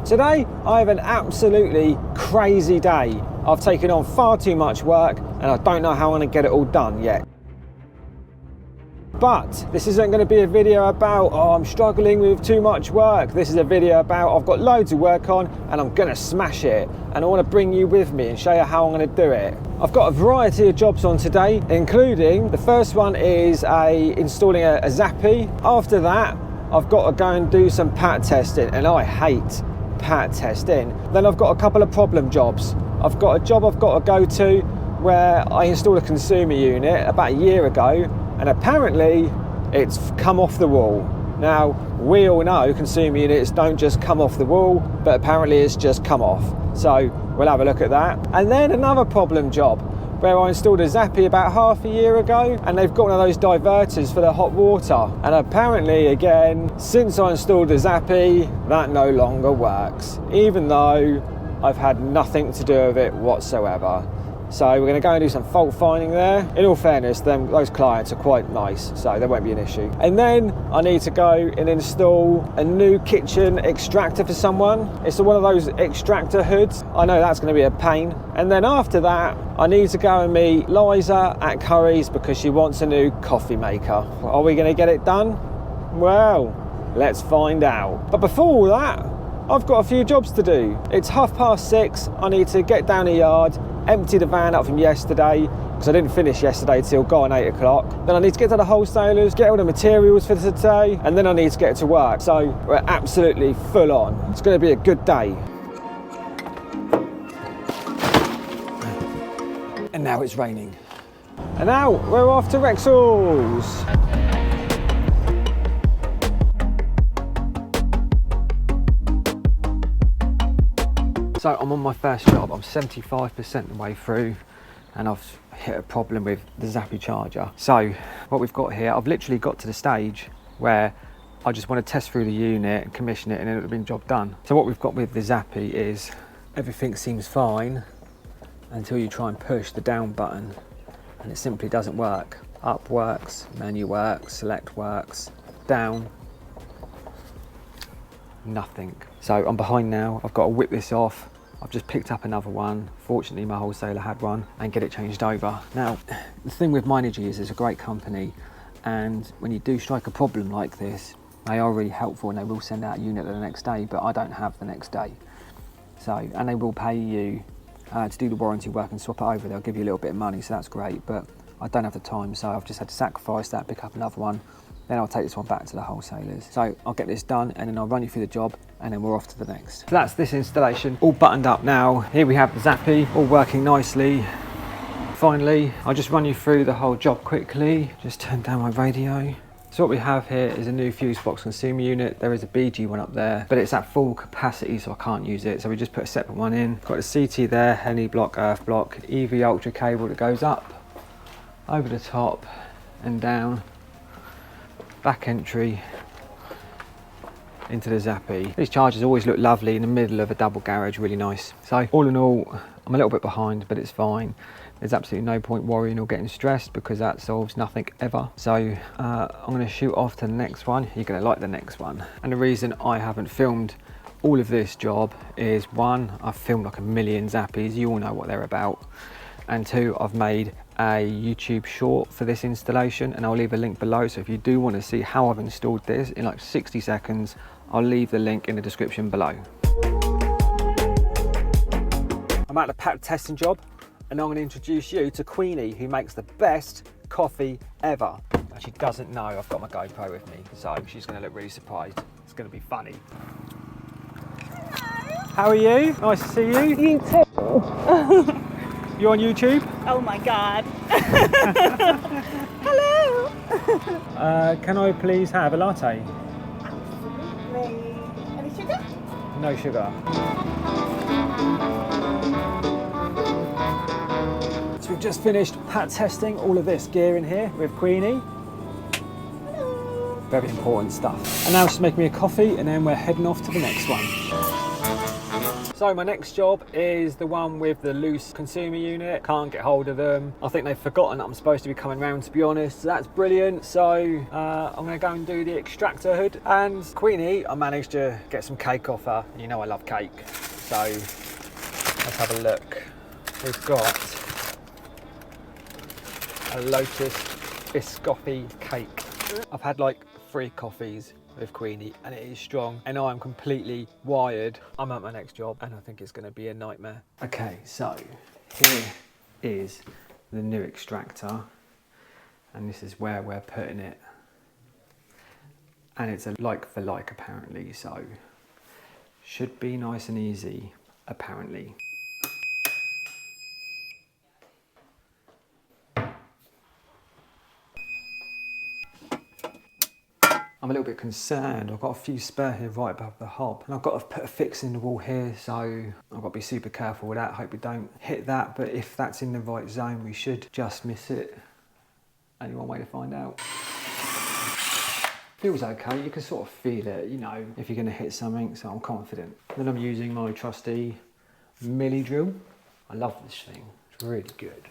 Today, I have an absolutely crazy day. I've taken on far too much work and I don't know how I'm going to get it all done yet. But this isn't going to be a video about, oh, I'm struggling with too much work. This is a video about I've got loads of work on and I'm going to smash it. And I want to bring you with me and show you how I'm going to do it. I've got a variety of jobs on today, including the first one is installing a Zappi. After that, I've got to go and do some pat testing, and I hate pat testing. Then I've got a couple of problem jobs. I've got a job I've got to go to where I installed a consumer unit about a year ago, and apparently it's come off the wall. Now, we all know consumer units don't just come off the wall, but apparently it's just come off. So we'll have a look at that. And then another problem job where I installed a Zappi about half a year ago, and they've got one of those diverters for the hot water. And apparently, again, since I installed the Zappi, that no longer works, even though I've had nothing to do with it whatsoever. So we're going to go and do some fault finding there. In all fairness, those clients are quite nice, so there won't be an issue. And then I need to go and install a new kitchen extractor for someone. It's one of those extractor hoods. I know that's going to be a pain. And then after that, I need to go and meet Liza at Curry's because she wants a new coffee maker. Are we going to get it done? Well, let's find out. But before all that, I've got a few jobs to do. It's 6:30. I need to get down the yard, empty the van up from yesterday because I didn't finish yesterday till gone 8 o'clock. Then I need to get to the wholesalers, get all the materials for today, and then I need to get to work. So we're absolutely full on. It's going to be a good day. And now it's raining. And now we're off to Rexall's. So I'm on my first job. I'm 75% the way through and I've hit a problem with the Zappi charger. So what we've got here, I've literally got to the stage where I just want to test through the unit and commission it and then it'll be job done. So what we've got with the Zappi is everything seems fine until you try and push the down button and it simply doesn't work. Up works, menu works, select works, down, nothing. So I'm behind now. I've got to whip this off. I've just picked up another one. Fortunately, my wholesaler had one and get it changed over. Now, the thing with Minergy is it's a great company, and when you do strike a problem like this, they are really helpful and they will send out a unit the next day, but I don't have the next day. So, and they will pay you to do the warranty work and swap it over. They'll give you a little bit of money, so that's great, but I don't have the time, so I've just had to sacrifice that, pick up another one. Then I'll take this one back to the wholesalers. So I'll get this done and then I'll run you through the job and then we're off to the next. So that's this installation, all buttoned up now. Here we have the Zappi, all working nicely. Finally, I'll just run you through the whole job quickly. Just turn down my radio. So what we have here is a new fuse box consumer unit. There is a BG one up there, but it's at full capacity, so I can't use it. So we just put a separate one in. Got the CT there, Henny block, earth block, EV Ultra cable that goes up, over the top and down. Back entry into the Zappi. These chargers always look lovely in the middle of a double garage, really nice. So all in all, I'm a little bit behind, but it's fine. There's absolutely no point worrying or getting stressed because that solves nothing ever. So I'm gonna shoot off to the next one. You're gonna like the next one. And the reason I haven't filmed all of this job is one, I've filmed like a million Zappis, you all know what they're about. And two, I've made a YouTube short for this installation and I'll leave a link below. So if you do want to see how I've installed this in like 60 seconds, I'll leave the link in the description below. I'm at the pat testing job and I'm going to introduce you to Queenie, who makes the best coffee ever. And she doesn't know I've got my GoPro with me, so she's going to look really surprised. It's going to be funny. Hello. How are you? Nice to see you. You too. You on YouTube? Oh my God. Hello. Can I please have a latte? Absolutely. Any sugar? No sugar. So we've just finished pat testing all of this gear in here with Queenie. Hello. Very important stuff. And now she's making me a coffee and then we're heading off to the next one. So So my next job is the one with the loose consumer unit. Can't get hold of them. I think they've forgotten that I'm supposed to be coming round, to be honest. So that's brilliant. So I'm gonna go and do the extractor hood. And Queenie, I managed to get some cake off her. You know I love cake. So let's have a look. We've got a Lotus biscotti cake. I've had like 3 coffees with Queenie and it is strong and I'm completely wired. I'm at my next job and I think it's going to be a nightmare. Okay, so here is the new extractor and this is where we're putting it, and it's a like for like apparently, so should be nice and easy apparently. I'm a little bit concerned. I've got a few spare here right above the hob and I've got to put a fix in the wall here, so I've got to be super careful with that. Hope we don't hit that, but if that's in the right zone we should just miss it. Only one way to find out. Feels okay, you can sort of feel it, you know, if you're going to hit something, so I'm confident. Then I'm using my trusty milli drill. I love this thing, it's really good.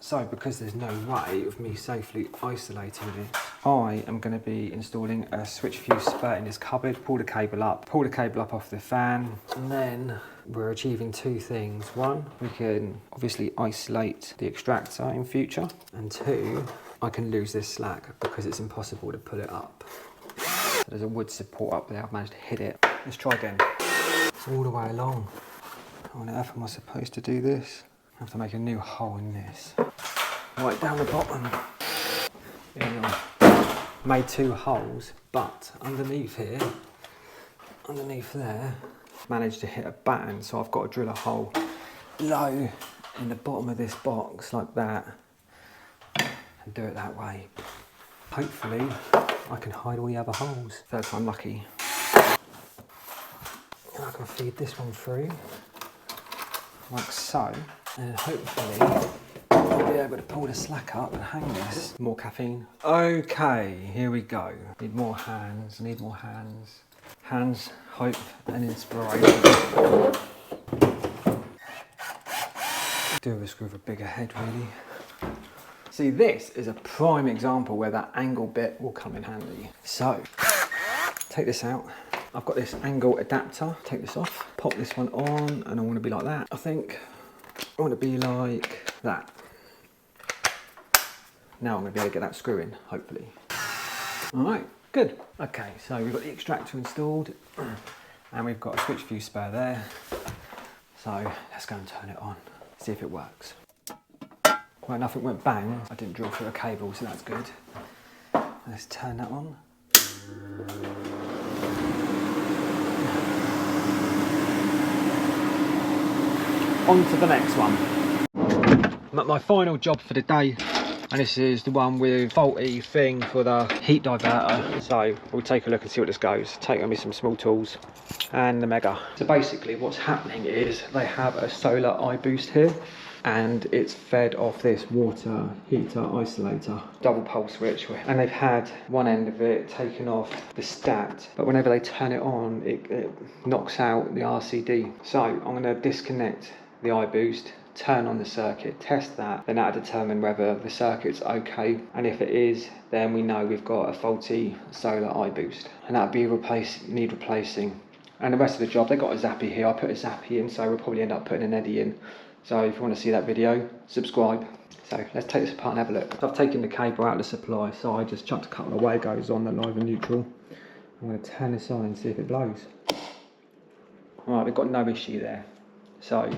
So because there's no way of me safely isolating this, I am going to be installing a switch fuse spur in this cupboard, pull the cable up off the fan, and then we're achieving 2 things. 1, we can obviously isolate the extractor in future, and 2, I can lose this slack because it's impossible to pull it up. So there's a wood support up there, I've managed to hit it. Let's try again. It's all the way along. How on earth am I supposed to do this? I have to make a new hole in this. Right down the bottom. There we go. Made 2 holes, but underneath here, underneath there, managed to hit a batten, so I've got to drill a hole low in the bottom of this box like that and do it that way. Hopefully I can hide all the other holes. First time lucky. And I can feed this one through like so, and hopefully I'll be able to pull the slack up and hang this. More caffeine. Okay, here we go. Need more hands, need more hands. Hands, hope and inspiration. Do a screw with a bigger head really. See, this is a prime example where that angle bit will come in handy. So, take this out. I've got this angle adapter. Take this off, pop this one on, and I want to be like that. I think I want to be like that. Now I'm going to be able to get that screw in, hopefully. All right, good. Okay, so we've got the extractor installed and we've got a switch fuse spare there. So let's go and turn it on, see if it works. Well, nothing went bang. I didn't drill through a cable, so that's good. Let's turn that on. On to the next one. I'm at my final job for the day. And this is the one with faulty thing for the heat diverter. So we'll take a look and see what this goes. Take with me some small tools and the Mega. So basically what's happening is they have a solar iBoost here and it's fed off this water heater isolator, double pole switch, and they've had one end of it taken off the stat, but whenever they turn it on it knocks out the RCD. So I'm going to disconnect the iBoost, turn on the circuit, test that, then that'll determine whether the circuit's okay, and if it is, then we know we've got a faulty solar iBoost, and that'll be need replacing. And the rest of the job, they got a zappy here. I put a zappy in, so we'll probably end up putting an eddy in. So if you want to see that video, subscribe. So let's take this apart and have a look. So I've taken the cable out of the supply, so I just chucked a couple of Wagos on the live and neutral. I'm going to turn this on and see if it blows. Alright, we've got no issue there. So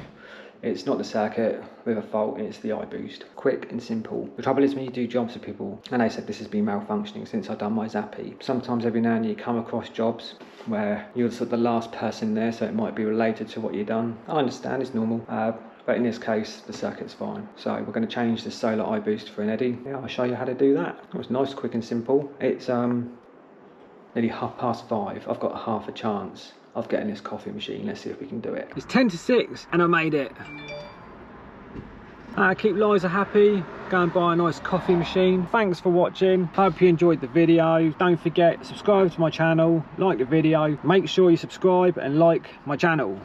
it's not the circuit with a fault, it's the iBoost. Quick and simple. The trouble is when you do jobs for people, and they said this has been malfunctioning since I've done my zappy. Sometimes every now and then you come across jobs where you're sort of the last person there, so it might be related to what you've done. I understand, it's normal. But in this case, the circuit's fine. So we're going to change the solar iBoost for an eddy. Yeah, I'll show you how to do that. It was nice, quick and simple. It's nearly 5:30. I've got half a chance of getting this coffee machine. Let's see if we can do it. It's 10 to 6 and I made it. Keep Liza happy. Go and buy a nice coffee machine. Thanks for watching. Hope you enjoyed the video. Don't forget, subscribe to my channel, like the video. Make sure you subscribe and like my channel.